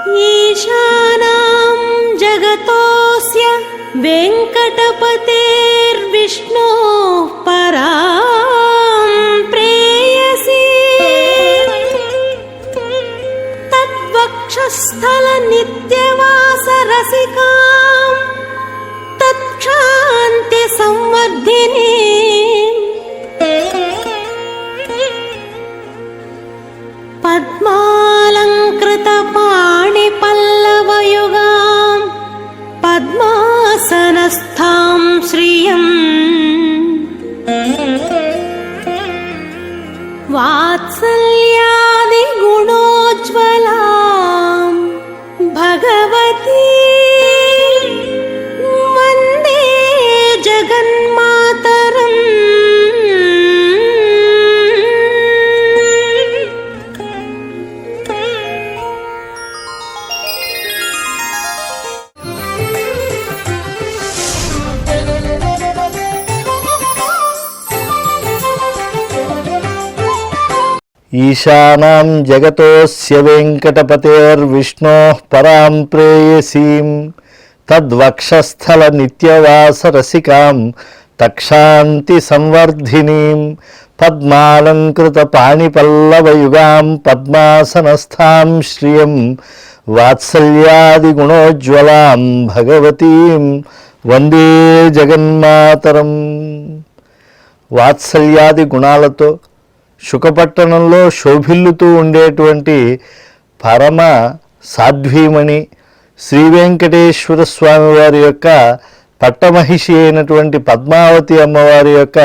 ఈశానాం జగతోస్య వెంకటపతేర్విష్ణోః పరాం ప్రేయసీ తద్వక్షస్థల నిత్యవాస రసికాం తత్క్షాంతి సంవర్ధినీ పద్మాలంకృత పాణి పల్లవయుగాం పద్మాసనస్థాం శ్రియం వాత్సల్యాది గుణోజ్వలాం భగవతీ వందే జగన్మాతరం. ఈశానాం జగతోస్య వెంకటపతేర్విష్ణోః పరాం ప్రేయసీం తద్వక్షస్థల నిత్యవాస రసికాం తక్షాంతి సంవర్ధినీం పద్మాలంకృత పాణిపల్లవయుగాం పద్మాసనస్థాం శ్రియం వాత్సల్యాది గుణోజ్వలాం భగవతీం వందే జగన్మాతరం. వాత్సల్యాది గుణాలతో శుకపట్టణంలో శోభిల్లుతూ ఉండేటువంటి పరమ సాధ్వీమణి శ్రీ వెంకటేశ్వర స్వామి వారి యొక్క పట్టమహిషి అయినటువంటి పద్మావతి అమ్మవారి యొక్క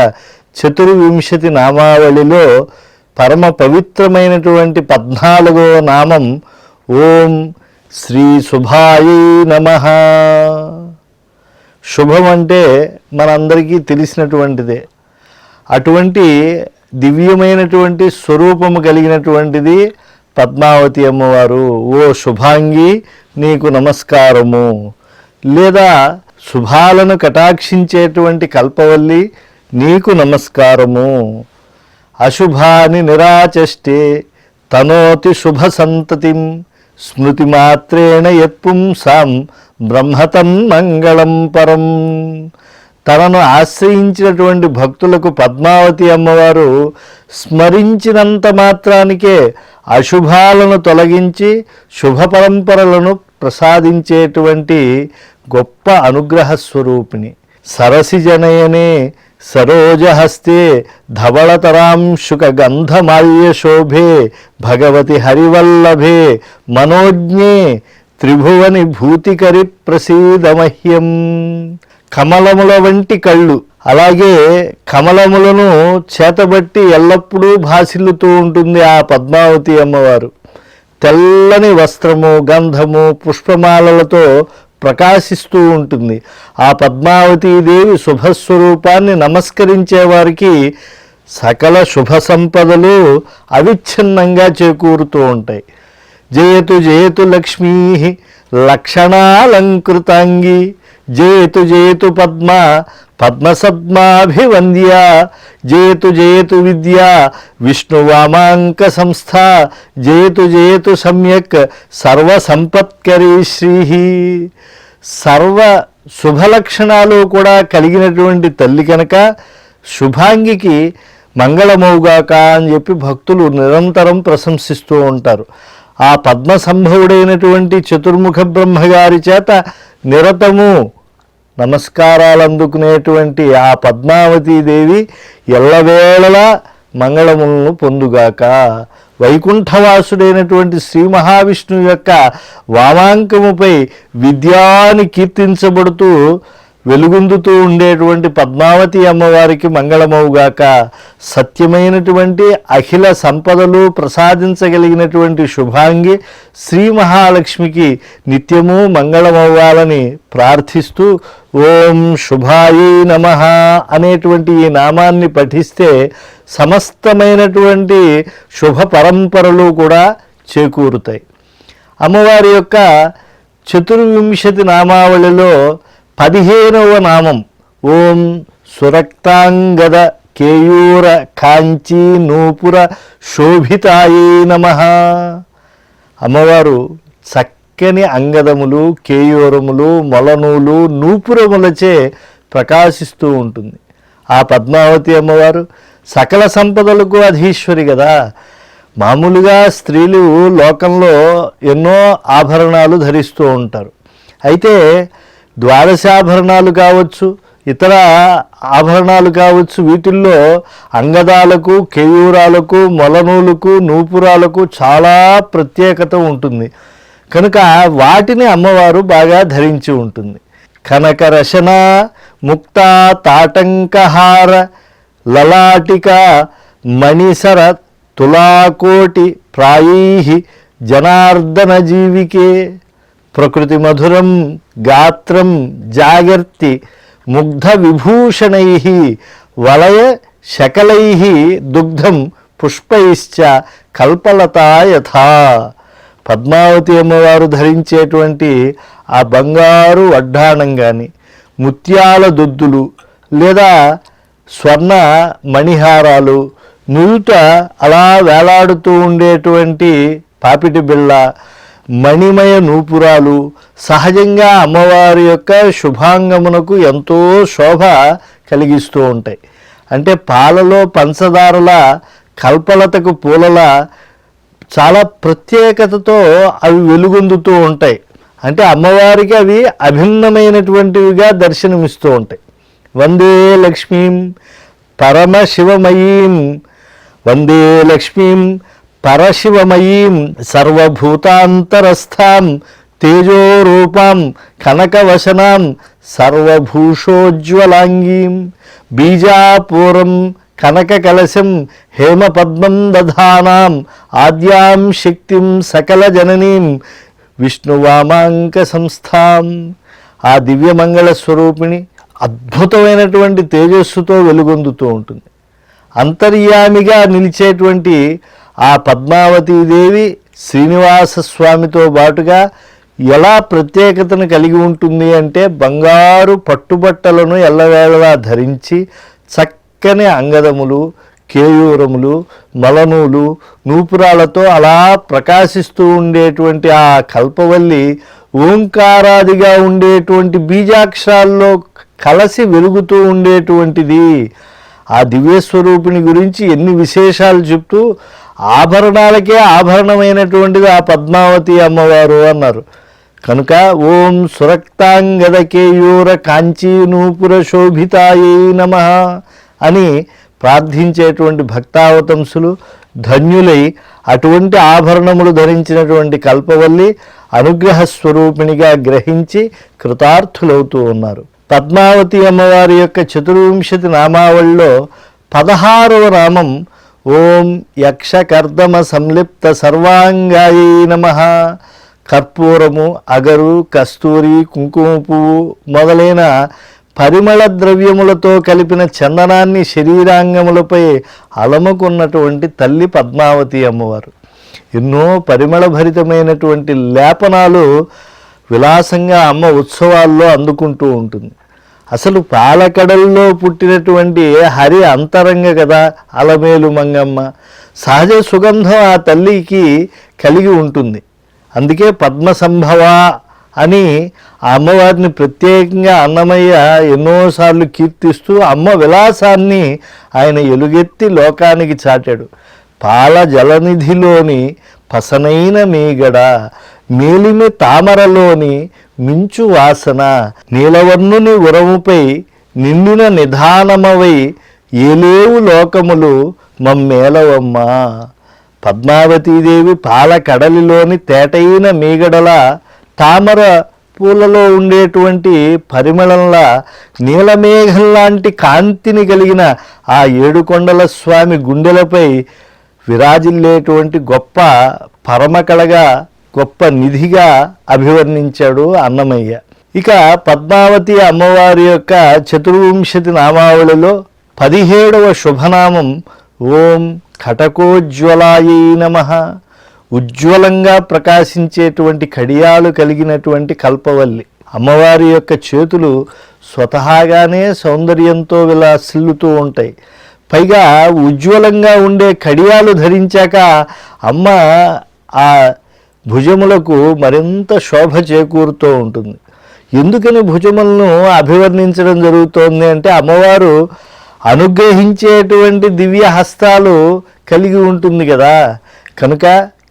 24 నామావళిలో పరమ పవిత్రమైనటువంటి 14వ నామం ఓం శ్రీ శుభాయై నమః. శుభం అంటే మనందరికీ తెలిసినటువంటిదే. అటువంటి దివ్యమైనటువంటి స్వరూపము కలిగినటువంటిది పద్మావతి అమ్మవారు. ఓ శుభాంగి నీకు నమస్కారము, లేదా శుభాలను కటాక్షించేటువంటి కల్పవల్లి నీకు నమస్కారము. అశుభాని నిరాచష్టే తనోతి శుభ సంతతిం స్మృతి మాత్రేణ యత్పుంసాం బ్రహ్మతన్మంగళం పరం. తనను ఆశ్రయించినటువంటి భక్తులకు పద్మావతి అమ్మవారు స్మరించినంత మాత్రానికే అశుభాలను తొలగించి శుభ పరంపరలను ప్రసాదించేటువంటి గొప్ప అనుగ్రహ స్వరూపిణి. సరసిజనయనే సరోజహస్తే ధవళతరాంశుక గంధమాల్య శోభే భగవతి హరివల్లభే మనోజ్ఞే త్రిభువని భూతికరి ప్రసీదమహ్యం. కమలముల వంటి కళ్ళు, అలాగే కమలములను చేతబట్టి ఎల్లప్పుడూ భాసిల్లుతూ ఉంటుంది ఆ పద్మావతి అమ్మవారు. తెల్లని వస్త్రము, గంధము, పుష్పమాలలతో ప్రకాశిస్తూ ఉంటుంది. ఆ పద్మావతీదేవి శుభస్వరూపాన్ని నమస్కరించే వారికి సకల శుభ సంపదలు అవిచ్ఛిన్నంగా చేకూరుతూ ఉంటాయి. జయతు జయతు లక్ష్మీ లక్షణాలంకృతాంగి జయతు జయతు పద్మ పద్మసద్మాభివంద్య జయతు జయతు విద్యా విష్ణువామాంక సంస్థ జయతు జయతు సమ్యక్ సర్వసంపత్కరీ శ్రీ. సర్వ శుభలక్షణాలు కూడా కలిగినటువంటి తల్లి కనుక శుభాంగికి మంగళమౌగాక అని చెప్పి భక్తులు నిరంతరం ప్రశంసిస్తూ ఉంటారు. ఆ పద్మ సంభవుడైనటువంటి చతుర్ముఖ బ్రహ్మగారి చేత నిరతము నమస్కారాలు అందుకునేటువంటి ఆ పద్మావతీదేవి ఎల్లవేళలా మంగళములను పొందుగాక. వైకుంఠవాసుడైనటువంటి శ్రీ మహావిష్ణువు యొక్క వామాంకముపై విద్యాని కీర్తించబడుతూ వెలుగొందుతూ ఉండేటువంటి పద్మావతి అమ్మవారికి మంగళమవుగాక. సత్యమైనటువంటి అఖిల సంపదలు ప్రసాదించగలిగినటువంటి శుభాంగి శ్రీ మహాలక్ష్మికి నిత్యము మంగళమవ్వాలని ప్రార్థిస్తూ ఓం శుభాయై నమః అనేటువంటి ఈ నామాన్ని పఠిస్తే సమస్తమైనటువంటి శుభ పరంపరలు కూడా చేకూరుతాయి. అమ్మవారి యొక్క 24 నామావళిలో 15వ నామం ఓం సురక్తాంగద కేయూర కాంచీ నూపుర శోభితాయై నమః. అమ్మవారు చక్కని అంగదములు, కేయూరములు, మొలనూలు, నూపురములచే ప్రకాశిస్తూ ఉంటుంది. ఆ పద్మావతి అమ్మవారు సకల సంపదలకు అధీశ్వరి కదా. మామూలుగా స్త్రీలు లోకంలో ఎన్నో ఆభరణాలు ధరిస్తూ ఉంటారు. అయితే ద్వాదశాభరణాలు కావచ్చు, ఇతర ఆభరణాలు కావచ్చు, వీటిల్లో అంగదాలకు, కేయూరాలకు, మొలనూలుకు, నూపురాలకు చాలా ప్రత్యేకత ఉంటుంది. కనుక వాటిని అమ్మవారు బాగా ధరించి ఉంటుంది. కనక రశన, ముక్త, తాటంకహార, లలాటిక, మణిసర, తులాకోటి ప్రాయై జనార్దన జీవికే ప్రకృతి మధురం గాత్రం జాగర్తి ముగ్ధ విభూషణై వలయ శకలై దుగ్ధం పుష్పైశ్చ కల్పలతా యథా. పద్మావతి అమ్మవారు ధరించేటువంటి ఆ బంగారు వడ్డాణం కానీ, ముత్యాల దొద్దులు లేదా స్వర్ణ మణిహారాలు, నుదుట అలా వేలాడుతూ ఉండేటువంటి పాపిటి బిళ్ళ, మణిమయ నూపురాలు సహజంగా అమ్మవారి యొక్క శుభాంగమునకు ఎంతో శోభ కలిగిస్తూ ఉంటాయి. అంటే పాలలో పంచదారల, కల్పలతకు పూలల చాలా ప్రత్యేకతతో అవి వెలుగొందుతూ ఉంటాయి. అంటే అమ్మవారికి అవి అభిన్నమైనటువంటివిగా దర్శనమిస్తూ ఉంటాయి. వందే లక్ష్మీం పరమశివమయీం, వందే లక్ష్మీం పరశివమయీం సర్వభూతాంతరస్థాం తేజోరూపాం కనకవశనాం సర్వభూషోజ్వలాంగీం బీజాపూరం కనకకలశం హేమపద్మం దధానాం ఆద్యాం శక్తిం సకల జననీం విష్ణువామాంక సంస్థాం. ఆ దివ్యమంగళ స్వరూపిణి అద్భుతమైనటువంటి తేజస్సుతో వెలుగొందుతూ ఉంటుంది. అంతర్యామిగా నిలిచేటువంటి ఆ పద్మావతీదేవి శ్రీనివాస స్వామితో బాటుగా ఎలా ప్రత్యేకతను కలిగి ఉంటుంది అంటే, బంగారు పట్టుబట్టలను ఎల్లవేళలా ధరించి చక్కని అంగదములు, కేయూరములు, మలనూలు, నూపురాలతో అలా ప్రకాశిస్తూ ఉండేటువంటి ఆ కల్పవల్లి ఓంకారాదిగా ఉండేటువంటి బీజాక్షరాల్లో కలసి వెలుగుతూ ఉండేటువంటిది. ఆ దివ్యస్వరూపిణి గురించి ఎన్ని విశేషాలు చెప్తూ ఆభరణాలకే ఆభరణమైనటువంటిది ఆ పద్మావతి అమ్మవారు అన్నారు. కనుక ఓం సురక్తాంగద కేయూర కాంచీ నూపుర శోభితాయై నమః అని ప్రార్థించేటువంటి భక్తావతంసులు ధన్యులై అటువంటి ఆభరణములు ధరించినటువంటి కల్పవల్లి అనుగ్రహ స్వరూపిణిగా గ్రహించి కృతార్థులవుతూ ఉన్నారు. పద్మావతి అమ్మవారి యొక్క 24 నామావళిలో 16వ నామం ఓం యక్షకర్దమ సంలిప్త సర్వాంగాయై నమః. కర్పూరము, అగరు, కస్తూరి, కుంకుమ పువ్వు మొదలైన పరిమళ ద్రవ్యములతో కలిపిన చందనాన్ని శరీరాంగములపై అలముకున్నటువంటి తల్లి పద్మావతి అమ్మవారు. ఎన్నో పరిమళభరితమైనటువంటి లేపనాలు విలాసంగా అమ్మ ఉత్సవాల్లో అందుకుంటూ ఉంటుంది. అసలు పాలకడల్లో పుట్టినటువంటి హరి అంతరంగ కదా అలమేలు మంగమ్మ. సహజ సుగంధం ఆ తల్లికి కలిగి ఉంటుంది. అందుకే పద్మసంభవ అని ఆ అమ్మవారిని ప్రత్యేకంగా అన్నమయ్య ఎన్నోసార్లు కీర్తిస్తూ అమ్మ విలాసాన్ని ఆయన ఎలుగెత్తి లోకానికి చాటాడు. పాల జలనిధిలోని పసనైన మీగడ, మేలిమి తామరలోని మించు వాసన, నీలవర్ణుని ఉరముపై నిండిన నిధానమవై ఏలేవు లోకములు మమ్మేలవమ్మ. పద్మావతీదేవి పాల కడలిలోని తేటైన మీగడల, తామర పూలలో ఉండేటువంటి పరిమళంలా, నీలమేఘంలాంటి కాంతిని కలిగిన ఆ ఏడుకొండల స్వామి గుండెలపై విరాజిల్లేటువంటి గొప్ప పరమకళగా, గొప్ప నిధిగా అభివర్ణించాడు అన్నమయ్య. ఇక పద్మావతి అమ్మవారి యొక్క 24 నామావళిలో 17వ శుభనామం ఓం కటకోజ్వలాయై నమః. ఉజ్వలంగా ప్రకాశించేటువంటి కడియాలు కలిగినటువంటి కల్పవల్లి. అమ్మవారి యొక్క చేతులు స్వతహాగానే సౌందర్యంతో విలాసిల్లుతూ ఉంటాయి. పైగా ఉజ్వలంగా ఉండే కడియాలు ధరించాక అమ్మ ఆ భుజములకు మరింత శోభ చేకూరుతూ ఉంటుంది. ఎందుకని భుజములను అభివర్ణించడం జరుగుతోంది అంటే అమ్మవారు అనుగ్రహించేటువంటి దివ్య హస్తాలు కలిగి ఉంటుంది కదా. కనుక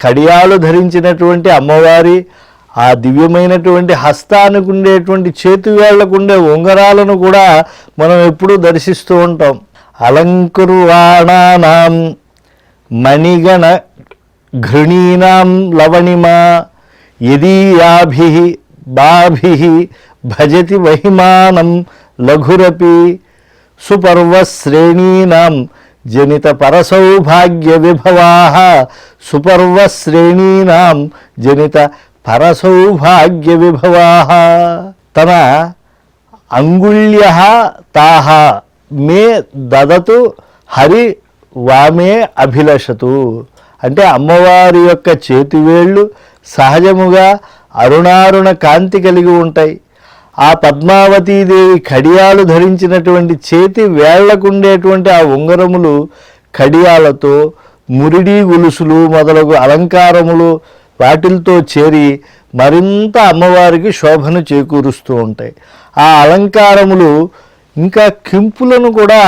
కడియాలు ధరించినటువంటి అమ్మవారి ఆ దివ్యమైనటువంటి హస్తానికి ఉండేటువంటి చేతివేళ్లకుండే ఉంగరాలను కూడా మనం ఎప్పుడూ దర్శిస్తూ ఉంటాం. అలంకుర్వాణానాం మణిగణ ఘృణీనాం లవణిమా యదీయాభిః బాభిః భజతి మహిమానం లఘురపి సుపర్వశ్రేణీనాం జనిత పరసౌభాగ్య విభవాః సుపర్వశ్రేణీనాం జనిత పరసౌభాగ్య విభవాః. తన అంగుళ్యః తాః మే దదతు హరి వామే అభిలషతు. అంటే అమ్మవారి యొక్క చేతివేళ్ళు సహజముగా అరుణారుణ కాంతి కలిగి ఉంటాయి. ఆ పద్మావతీదేవి కడియాలు ధరించినటువంటి చేతి వేళ్లకుండేటువంటి ఆ ఉంగరములు కడియాలతో మురిడి గొలుసులు మొదలగు అలంకారములు వాటిలతో చేరి మరింత అమ్మవారికి శోభను చేకూరుస్తూ ఉంటాయి. ఆ అలంకారములు ఇంకా కింపులను కూడా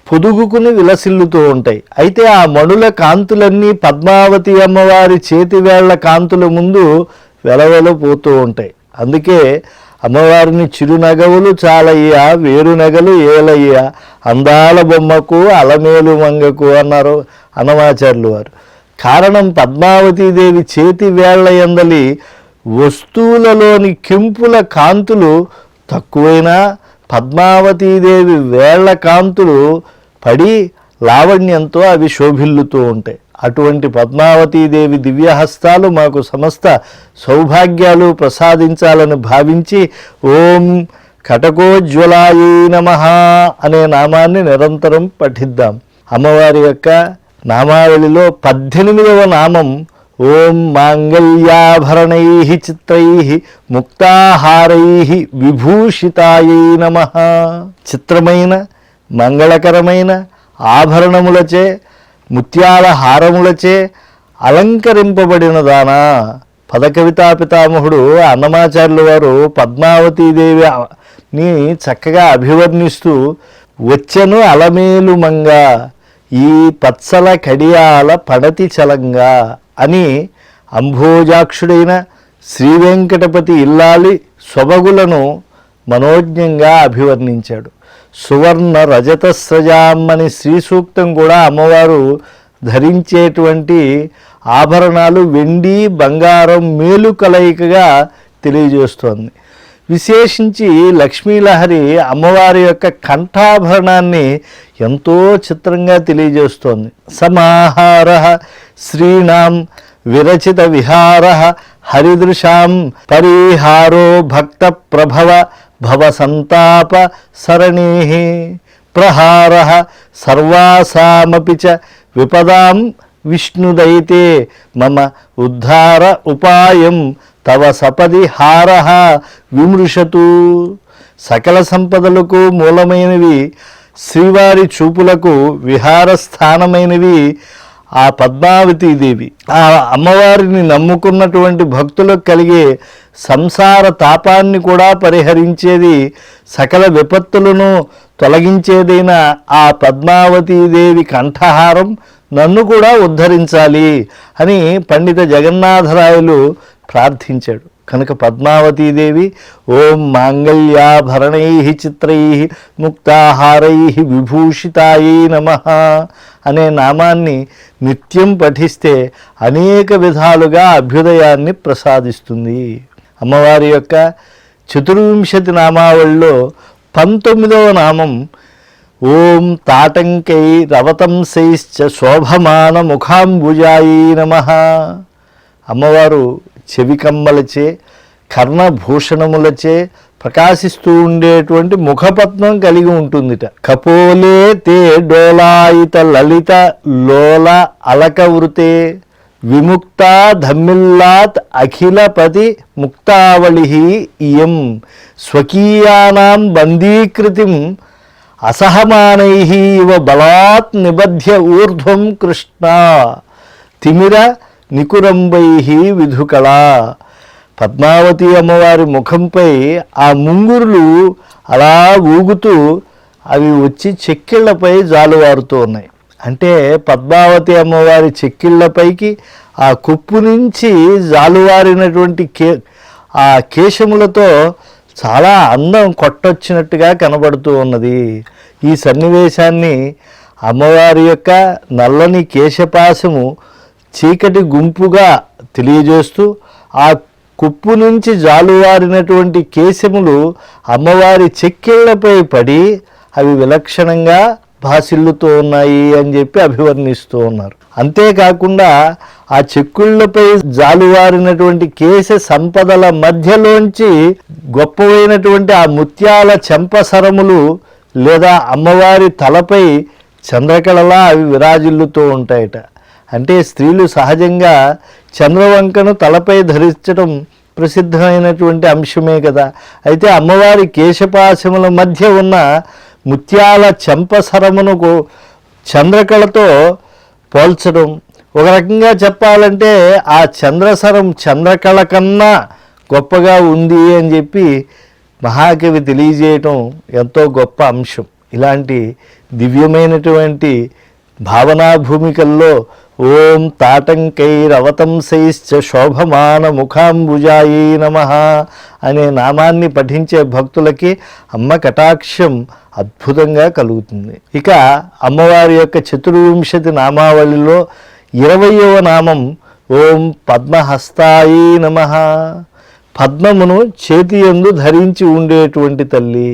పొదుగుకుని విలసిల్లుతూ ఉంటాయి. అయితే ఆ మణుల కాంతులన్నీ పద్మావతి అమ్మవారి చేతివేళ్ల కాంతుల ముందు వెలవెలపోతూ ఉంటాయి. అందుకే అమ్మవారిని చిరునగవులు చాలయ్యా వేరు నగలు ఏలయ్యా అందాల బొమ్మకు అలమేలు మంగకు అన్నారు అన్నమాచార్యులు వారు. కారణం పద్మావతీదేవి చేతి వేళ్ల యందలి వస్తువులలోని కెంపుల కాంతులు తక్కువైనా పద్మావతీదేవి వేళ్ల కాంతులు పడి లావణ్యంతో అవి శోభిల్లుతూ ఉంటాయి. అటువంటి పద్మావతీదేవి దివ్యహస్తాలు మాకు సమస్త సౌభాగ్యాలు ప్రసాదించాలని భావించి ఓం కటకోజ్వలాయై నమః అనే నామాన్ని నిరంతరం పఠిద్దాం. అమ్మవారి యొక్క నామావళిలో 18వ నామం ఓం మాంగళ్యాభరణై చిత్రై ముక్తాహారై విభూషితాయై నమః. చిత్రమైన మంగళకరమైన ఆభరణములచే ముత్యాల హారములచే అలంకరింపబడిన దానా. పదకవితా పితామహుడు అన్నమాచార్యుల వారు పద్మావతీదేవిని చక్కగా అభివర్ణిస్తూ వచ్చెను అలమేలు మంగ ఈ పచ్చల కడియాల పడతి చలంగా అని అంభోజాక్షుడైన శ్రీవెంకటపతి ఇల్లాలి సొబగులను మనోజ్ఞంగా అభివర్ణించాడు. సువర్ణ రజతస్రజామ్మని శ్రీ సూక్తం కూడా అమ్మవారు ధరించేటువంటి ఆభరణాలు వెండి బంగారం మేలు కలయికగా తెలియజేస్తోంది. విశేషించి లక్ష్మీలహరి అమ్మవారి యొక్క కంఠాభరణాన్ని ఎంతో చిత్రంగా తెలియజేస్తోంది. సమాహార శ్రీణాం విరచిత విహార హరిదృశాం పరిహారో భక్త ప్రభవ భవ సంతాప సరణీ ప్రహార సర్వాసామపి చ విపదాం విష్ణుదైతే మమ ఉద్ధార ఉపాయం తవ సపది హార విమృశతు. సకల సంపదలకు మూలమైనవి శ్రీవారి చూపులకు విహారస్థానమైనవి ఆ పద్మావతీదేవి. ఆ అమ్మవారిని నమ్ముకున్నటువంటి భక్తులకు కలిగే సంసార తాపాన్ని కూడా పరిహరించేది, సకల విపత్తులను తొలగించేదైన ఆ పద్మావతీదేవి కంఠహారం నన్ను కూడా ఉద్ధరించాలి అని పండిత జగన్నాథరాయలు ప్రార్థించాడు. కనుక పద్మావతీదేవి ఓం మాంగళ్యాభరణై చిత్రై ముక్తాహారై విభూషితాయై నమః అనే నామాన్ని నిత్యం పఠిస్తే అనేక విధాలుగా అభ్యుదయాన్ని ప్రసాదిస్తుంది. అమ్మవారి యొక్క 24 నామావళిలో 19వ నామం ఓం తాటంకై రవతంశైశ్చ శోభమాన ముఖాంబుజాయై నమః. అమ్మవారు చెవికమ్మలచే కర్ణభూషణములచే ప్రకాశిస్తూ ఉండేటువంటి ముఖపద్మం కలిగి ఉంటుందిట. కపోలే తే డోలాయిత లలిత లోల అలక వృతే విముక్త ధమ్మిల్లాత్ అఖిలపతి ముక్తావళి ఇయం స్వకీయానాం బందీకృతిం అసహమానై ఇవ బలాత్ నిబధ్య ఊర్ధ్వం కృష్ణ తిమిర నికురంబై విధుకళా. పద్మావతి అమ్మవారి ముఖంపై ఆ ముంగురులు అలా ఊగుతూ అవి వచ్చి చెక్కిళ్లపై జాలువారుతూ ఉన్నాయి. అంటే పద్మావతి అమ్మవారి చెక్కిళ్లపైకి ఆ కుప్పు నుంచి జాలువారినటువంటి ఆ కేశములతో చాలా అందం కొట్టొచ్చినట్టుగా కనబడుతూ ఉన్నది. ఈ సన్నివేశాన్ని అమ్మవారి యొక్క నల్లని కేశపాశము చీకటి గుంపుగా తెలియజేస్తూ ఆ కుప్పు నుంచి జాలువారినటువంటి కేశములు అమ్మవారి చెక్కిళ్లపై పడి అవి విలక్షణంగా భాసిల్లుతూ ఉన్నాయి అని చెప్పి అభివర్ణిస్తూ ఉన్నారు. అంతేకాకుండా ఆ చెక్కుళ్లపై జాలువారినటువంటి కేశ సంపదల మధ్యలోంచి గొప్పవైనటువంటి ఆ ముత్యాల చెంపసరములు లేదా అమ్మవారి తలపై చంద్రకళలా అవి విరాజిల్లుతూ ఉంటాయట. అంటే స్త్రీలు సహజంగా చంద్రవంకను తలపై ధరించడం ప్రసిద్ధమైనటువంటి అంశమే కదా. అయితే అమ్మవారి కేశపాశముల మధ్య ఉన్న ముత్యాల చెంపసరమునకు చంద్రకళతో పోల్చడం, ఒక రకంగా చెప్పాలంటే ఆ చంద్రసరం చంద్రకళ కన్నా గొప్పగా ఉంది అని చెప్పి మహాకవి తెలియజేయటం ఎంతో గొప్ప అంశం. ఇలాంటి దివ్యమైనటువంటి భావనా భూమికల్లో ఓం తాటంకైరవతంసైశ్చ శోభమాన ముఖాంబుజాయీ నమః అనే నామాన్ని పఠించే భక్తులకి అమ్మ కటాక్షం అద్భుతంగా కలుగుతుంది. ఇక అమ్మవారి యొక్క 24 నామావళిలో 20వ నామం ఓం పద్మహస్తాయీ నమః. పద్మమును చేతి యందు ధరించి ఉండేటువంటి తల్లి.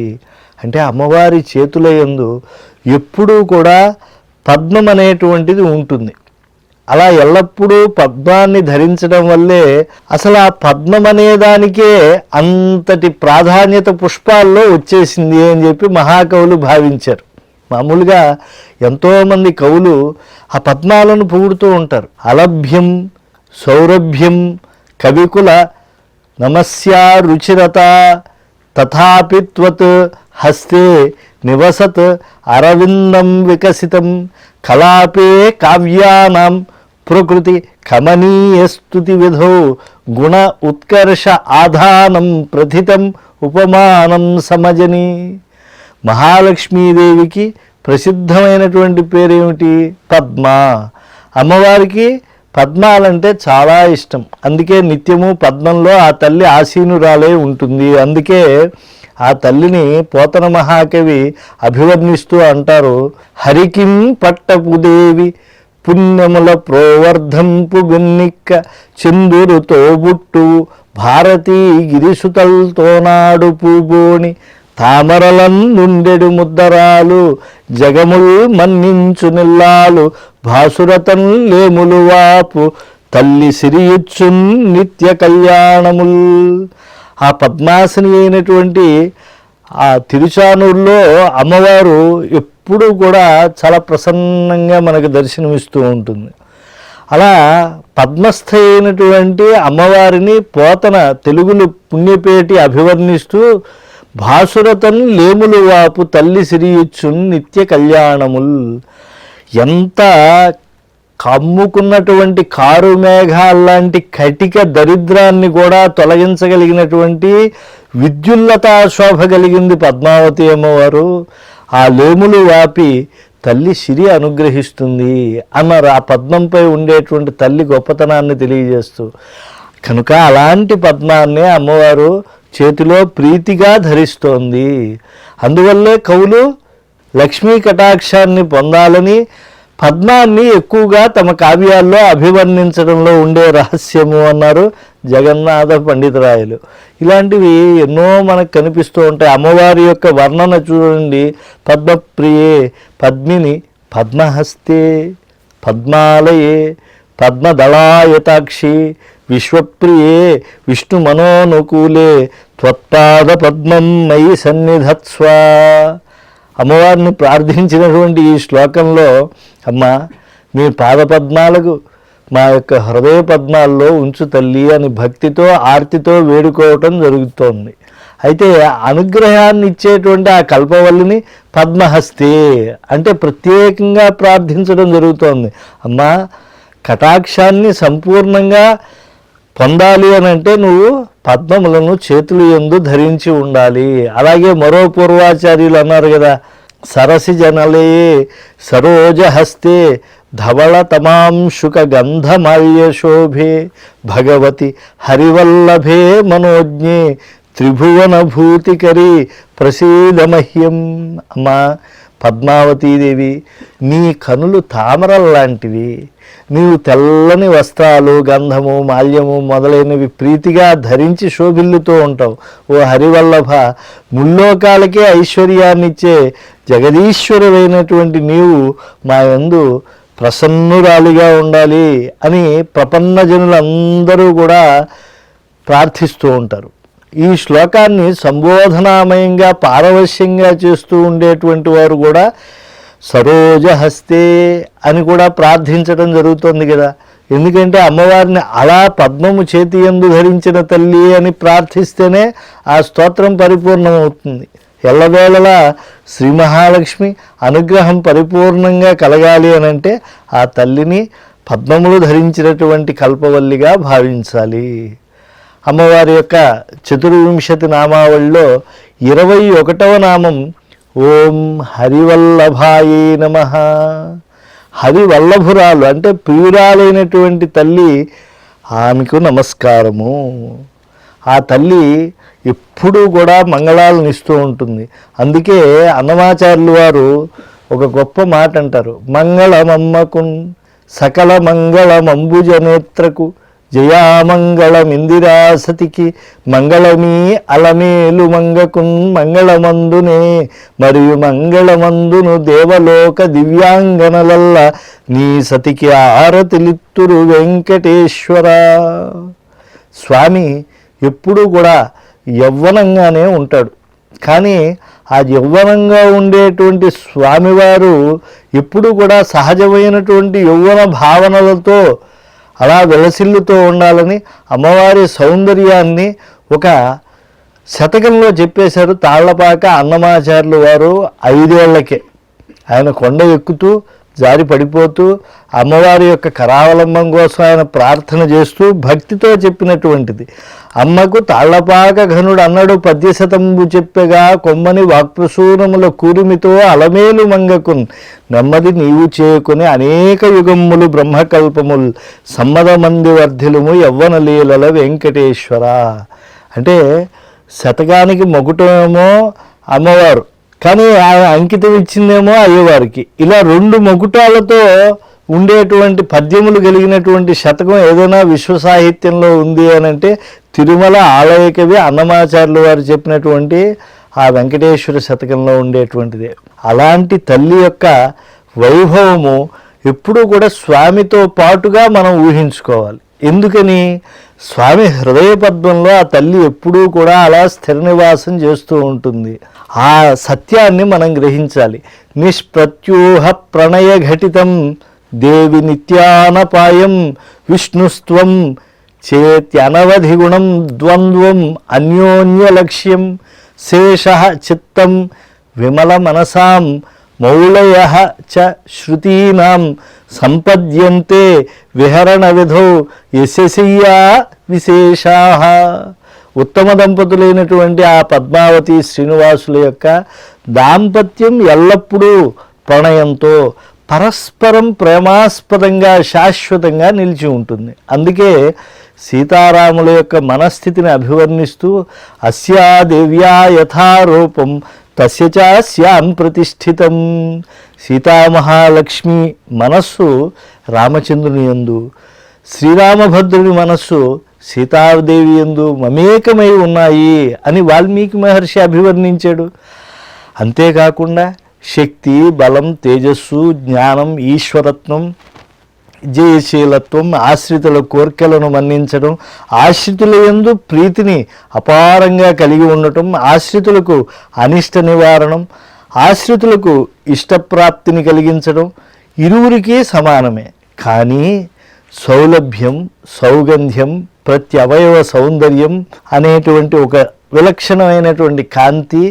అంటే అమ్మవారి చేతుల యందు ఎప్పుడూ కూడా పద్మం అనేటువంటిది ఉంటుంది. అలా ఎల్లప్పుడూ పద్మాన్ని ధరించడం వల్లే అసలు ఆ పద్మం అనేదానికే అంతటి ప్రాధాన్యత పుష్పాల్లో వచ్చేసింది అని చెప్పి మహాకవులు భావించారు. మామూలుగా ఎంతోమంది కవులు ఆ పద్మాలను పొగుడుతూ ఉంటారు. అలభ్యం సౌరభ్యం కవికుల నమస్యా రుచిరత తథాపిత్వత్ హస్తే నివసత్ అరవిందం వికసితం కలాపే కావ్యానాం ప్రకృతి కమనీయస్తుతి విధో గుణ ఉత్కర్ష ఆధానం ప్రథితం ఉపమానం సమజని. మహాలక్ష్మీదేవికి ప్రసిద్ధమైనటువంటి పేరేమిటి? పద్మ. అమ్మవారికి పద్మాలంటే చాలా ఇష్టం. అందుకే నిత్యము పద్మంలో ఆ తల్లి ఆసీనురాలే ఉంటుంది. అందుకే ఆ తల్లిని పోతన మహాకవి అభివర్ణిస్తూ అంటారు, హరికిం పట్టపుదేవి పుణ్యముల ప్రోవర్ధంపు వెన్నిక్క చందురు తోబుట్టు భారతీ గిరిసుతల్తోనాడు పూబోని తామరలన్నుండెడు ముద్దరాలు జగముల్ మన్నించు నిల్లాలు భాసురతన్ లేములు వాపు తల్లి సిరియుచ్చున్ నిత్య కళ్యాణముల్. ఆ పద్మాసని అయినటువంటి ఆ తిరుచానూరులో అమ్మవారు ఎప్పుడూ కూడా చాలా ప్రసన్నంగా మనకు దర్శనమిస్తూ ఉంటుంది. అలా పద్మస్థ అయినటువంటి అమ్మవారిని పోతన తెలుగులు పుణ్యపేటి అభివర్ణిస్తూ భాసురతన్ లేములు వాపు తల్లి సిరియుచ్చున్ నిత్య కళ్యాణముల్. ఎంత కమ్ముకున్నటువంటి కారు మేఘాల్లాంటి కటిక దరిద్రాన్ని కూడా తొలగించగలిగినటువంటి విద్యుల్లతా శోభ కలిగింది పద్మావతి అమ్మవారు. ఆ లేములు వాపి తల్లి సిరి అనుగ్రహిస్తుంది అన్నారు ఆ పద్మంపై ఉండేటువంటి తల్లి గొప్పతనాన్ని తెలియజేస్తూ. కనుక అలాంటి పద్మాన్నే అమ్మవారు చేతిలో ప్రీతిగా ధరిస్తోంది. అందువల్లే కవులు లక్ష్మీ కటాక్షాన్ని పొందాలని పద్మాన్ని ఎక్కువగా తమ కావ్యాల్లో అభివర్ణించడంలో ఉండే రహస్యము అన్నారు జగన్నాథ పండితరాయలు. ఇలాంటివి ఎన్నో మనకు కనిపిస్తూ ఉంటాయి. అమ్మవారి యొక్క వర్ణన చూడండి, పద్మప్రియే పద్మిని పద్మహస్తే పద్మాలయే పద్మదళాయతాక్షి విశ్వప్రియే విష్ణు మనోనుకూలే త్వత్పాద పద్మం మయి సన్నిధత్స్వ. అమ్మవారిని ప్రార్థించినటువంటి ఈ శ్లోకంలో, అమ్మ మీ పాదపద్మాలకు మా యొక్క హృదయ పద్మాల్లో ఉంచు తల్లి అని భక్తితో ఆర్తితో వేడుకోవటం జరుగుతోంది. అయితే అనుగ్రహాన్ని ఇచ్చేటువంటి ఆ కల్పవల్లిని పద్మహస్తే అంటే ప్రత్యేకంగా ప్రార్థించడం జరుగుతోంది. అమ్మ కటాక్షాన్ని సంపూర్ణంగా పొందాలి అని అంటే నువ్వు పద్మములను చేతులు యందు ధరించి ఉండాలి. అలాగే మరో పూర్వాచార్యులు అన్నారు కదా, సరసి జనలే సరోజహస్తే ధవళ తమాంశుక గంధమాల్య శోభే భగవతి హరివల్లభే మనోజ్ఞే త్రిభువన భూతికరి ప్రసీదమహ్యం. అమ్మా పద్మావతీదేవి, నీ కనులు తామరల్లాంటివి. నీవు తెల్లని వస్త్రాలు, గంధము, మాల్యము మొదలైనవి ప్రీతిగా ధరించి శోభిల్లుతూ ఉంటావు. ఓ హరివల్లభ, ముల్లోకాలకే ఐశ్వర్యాన్నిచ్చే జగదీశ్వరుడైనటువంటి నీవు మా యందు ప్రసన్నురాలిగా ఉండాలి అని ప్రపన్నజనులందరూ కూడా ప్రార్థిస్తూ ఉంటారు. ఈ శ్లోకాన్ని సంబోధనామయంగా పారవశ్యంగా చేస్తూ ఉండేటువంటి వారు కూడా సరోజహస్తే అని కూడా ప్రార్థించడం జరుగుతుంది కదా. ఎందుకంటే అమ్మవారిని అలా పద్మము చేతి యందు ధరించిన తల్లి అని ప్రార్థిస్తేనే ఆ స్తోత్రం పరిపూర్ణమవుతుంది. ఎల్లవేళలా శ్రీ మహాలక్ష్మి అనుగ్రహం పరిపూర్ణంగా కలగాలి అనంటే ఆ తల్లిని పద్మములు ధరించినటువంటి కల్పవల్లిగా భావించాలి. అమ్మవారి యొక్క 24 నామావళిలో 21వ నామం ఓం హరివల్లభాయే నమః. హరివల్లభురాలు అంటే ప్రియురాలైనటువంటి తల్లి, ఆమెకు నమస్కారము. ఆ తల్లి ఎప్పుడూ కూడా మంగళాలను ఇస్తూ ఉంటుంది. అందుకే అన్నమాచార్యులు వారు ఒక గొప్ప మాట అంటారు, మంగళమమ్మకున్ సకల మంగళమంబుజనేత్రకు జయామంగళమిందిరాసతికి మంగళమీ అలమేలు మంగకున్ మంగళమందునే మరియు మంగళమందును దేవలోక దివ్యాంగనలల్ల నీ సతికి ఆరతిలిత్తురు వెంకటేశ్వర. స్వామి ఎప్పుడూ కూడా యవ్వనంగానే ఉంటాడు. కానీ ఆ యవ్వనంగా ఉండేటువంటి స్వామివారు ఎప్పుడూ కూడా సహజమైనటువంటి యవ్వన భావనలతో అలా వెలసిల్లుతూ ఉండాలని అమ్మవారి సౌందర్యాన్ని ఒక శతకంలో చెప్పేశారు తాళ్లపాక అన్నమాచార్యులు వారు. 5 ఏళ్లకే ఆయన కొండ ఎక్కుతూ జారి పడిపోతూ అమ్మవారి యొక్క కరావలంబం కోసం ఆయన ప్రార్థన చేస్తూ భక్తితో చెప్పినటువంటిది. అమ్మకు తాళ్లపాక ఘనుడు అన్నడు పద్యశతంబు చెప్పగా కొమ్మని వాక్ప్రసూనముల కూరిమితో అలమేలు మంగకున్ నెమ్మది నీవు చేకుని అనేక యుగములు బ్రహ్మకల్పముల్ సమ్మదమంది వర్ధిలుము యవ్వన లీలల వెంకటేశ్వర. అంటే శతకానికి మొగుటమేమో అమ్మవారు, కానీ ఆయన అంకితం ఇచ్చిందేమో అయ్యవారికి. ఇలా 2 మొగుటాలతో ఉండేటువంటి పద్యములు కలిగినటువంటి శతకం ఏదైనా విశ్వ సాహిత్యంలో ఉంది అని అంటే తిరుమల ఆలయ కవి అన్నమాచార్యులు వారు చెప్పినటువంటి ఆ వెంకటేశ్వర శతకంలో ఉండేటువంటిదే. అలాంటి తల్లి యొక్క వైభవము ఎప్పుడూ కూడా స్వామితో పాటుగా మనం ఊహించుకోవాలి. ఎందుకని? స్వామి హృదయ పద్మంలో ఆ తల్లి ఎప్పుడూ కూడా అలా స్థిర నివాసం చేస్తూ ఉంటుంది. ఆ సత్యాన్ని మనం గ్రహించాలి. నిష్ప్రత్యూహ ప్రణయ ఘటితం దేవి నిత్యానపాయం విష్ణుస్త్వం చేత్యనవధి గుణం ద్వంద్వం అన్యోన్య లక్ష్యం శేష చిత్తం విమల మనసాం మౌళయ చ శ్రుతీనాం సంపద్యంతే విహరణ విధౌ యశస్యా విశేషా. ఉత్తమ దంపతులైనటువంటి ఆ పద్మావతి శ్రీనివాసుల యొక్క దాంపత్యం ఎల్లప్పుడూ ప్రణయంతో పరస్పరం ప్రేమాస్పదంగా శాశ్వతంగా నిలిచి ఉంటుంది. అందుకే సీతారాముల యొక్క మనస్థితిని అభివర్ణిస్తూ అస్యా దేవ్యా యథారూపం తస్య చాస్యాం ప్రతిష్ఠితం. సీతామహాలక్ష్మి మనస్సు రామచంద్రుని యందు, శ్రీరామభద్రుని మనస్సు సీతాదేవి యందు మమేకమై ఉన్నాయి అని వాల్మీకి మహర్షి అభివర్ణించాడు. అంతేకాకుండా శక్తి, బలం, తేజస్సు, జ్ఞానం, ఈశ్వరత్వం, జయశీలత్వం, ఆశ్రితుల కోర్కెలను మన్నించడం, ఆశ్రితుల యందు ప్రీతిని అపారంగా కలిగి ఉండటం, ఆశ్రితులకు అనిష్ట నివారణం, ఆశ్రితులకు ఇష్టప్రాప్తిని కలిగించడం ఇరువురికి సమానమే. కానీ సౌలభ్యం, సౌగంధ్యం, ప్రత్యవయవ సౌందర్యం అనేటువంటి ఒక విలక్షణమైనటువంటి కాంతి,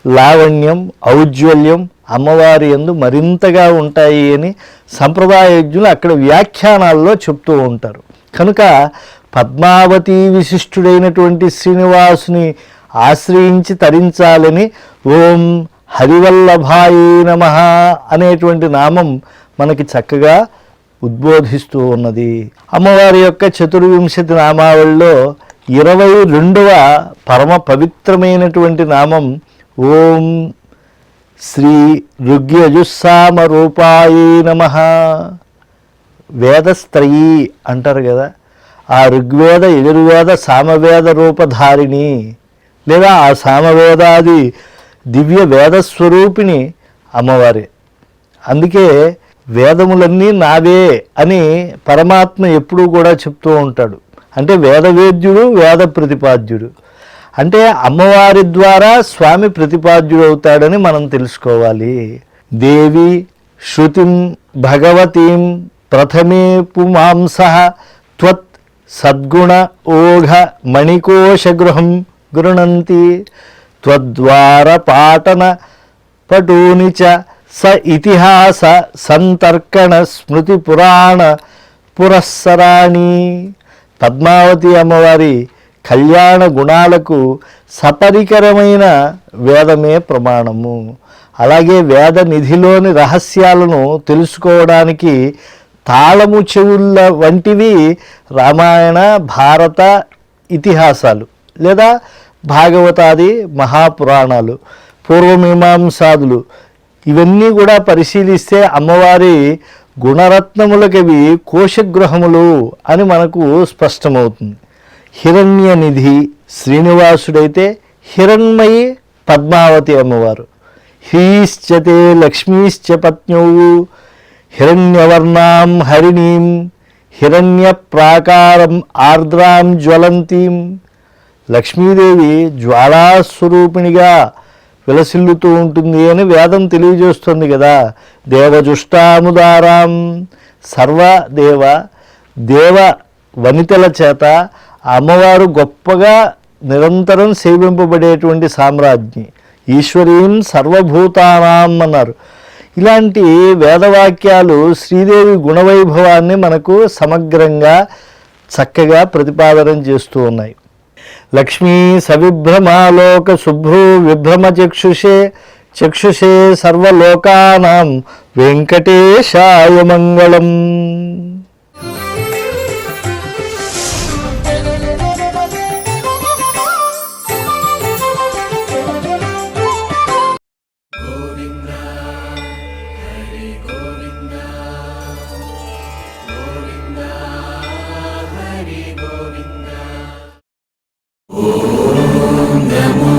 లావణ్యం, ఔజ్వల్యం, అమ్మవారి యందు మరింతగా ఉంటాయి అని సంప్రదాయజ్ఞులు అక్కడ వ్యాఖ్యానాల్లో చెప్తూ ఉంటారు. కనుక పద్మావతి విశిష్టుడైనటువంటి శ్రీనివాసుని ఆశ్రయించి తరించాలని ఓం హరివల్లభాయి నమః అనేటువంటి నామం మనకి చక్కగా ఉద్బోధిస్తూ ఉన్నది. అమ్మవారి యొక్క చతుర్వింశతి నామావళిలో 22వ పరమ పవిత్రమైనటువంటి నామం ఓం శ్రీ ఋగ్యజుస్సామ రూపాయి నమః. వేదస్త్రయీ అంటారు కదా, ఆ ఋగ్వేద యజుర్వేద సామవేద రూపధారిణి లేదా ఆ సామవేదాది దివ్య వేదస్వరూపిణి అమ్మవారి. అందుకే వేదములన్నీ నావే అని పరమాత్మ ఎప్పుడూ కూడా చెప్తూ ఉంటాడు. అంటే వేదవేద్యుడు, వేద ప్రతిపాద్యుడు. అంటే అమ్మవారి ద్వారా స్వామి ప్రతిపాద్యుడు అవుతాడని మనం తెలుసుకోవాలి. దేవి శృతిం భగవతీం ప్రథమే పుమాంస త్వత్ సద్గుణ ఓఘ మణికోశగృహం గృణంతి త్వద్వార పాటన పటూని చ స ఇతిహాస సంతర్కణ స్మృతి పురాణ పురస్సరాణి. పద్మావతి అమ్మవారి కళ్యాణ గుణాలకు సపరికరమైన వేదమే ప్రమాణము. అలాగే వేద నిధిలోని రహస్యాలను తెలుసుకోవడానికి తాళము చెవుళ్ళ వంటివి రామాయణ భారత ఇతిహాసాలు లేదా భాగవతాది మహాపురాణాలు, పూర్వమీమాంసాదులు ఇవన్నీ కూడా పరిశీలిస్తే అమ్మవారి గుణరత్నములకవి కోశగృహములు అని మనకు స్పష్టమవుతుంది. హిరణ్యనిధి శ్రీనివాసుడైతే హిరణ్మయి పద్మావతి అమ్మవారు. హ్రీశ్చతే లక్ష్మీశ్చ పత్న్యౌ హిరణ్యవర్ణాం హరిణీం హిరణ్య ప్రాకారం ఆర్ద్రాం జ్వలంతీం. లక్ష్మీదేవి జ్వాలాస్వరూపిణిగా విలసిల్లుతూ ఉంటుంది అని వేదం తెలియజేస్తుంది కదా. దేవజుష్టాముదారాం సర్వదేవ దేవ వనితల చేత అమ్మవారు గొప్పగా నిరంతరం సేవింపబడేటువంటి సామ్రాజ్ఞి. ఈశ్వరీం సర్వభూతానాం అన్నారు. ఇలాంటి వేదవాక్యాలు శ్రీదేవి గుణవైభవాన్ని మనకు సమగ్రంగా చక్కగా ప్రతిపాదన చేస్తూ ఉన్నాయి. లక్ష్మీ సవిభ్రమాలోక శుభ్రూ విభ్రమ చక్షుషే చక్షుషే సర్వలోకానాం వెంకటేశాయ మంగళం. ఓం నమో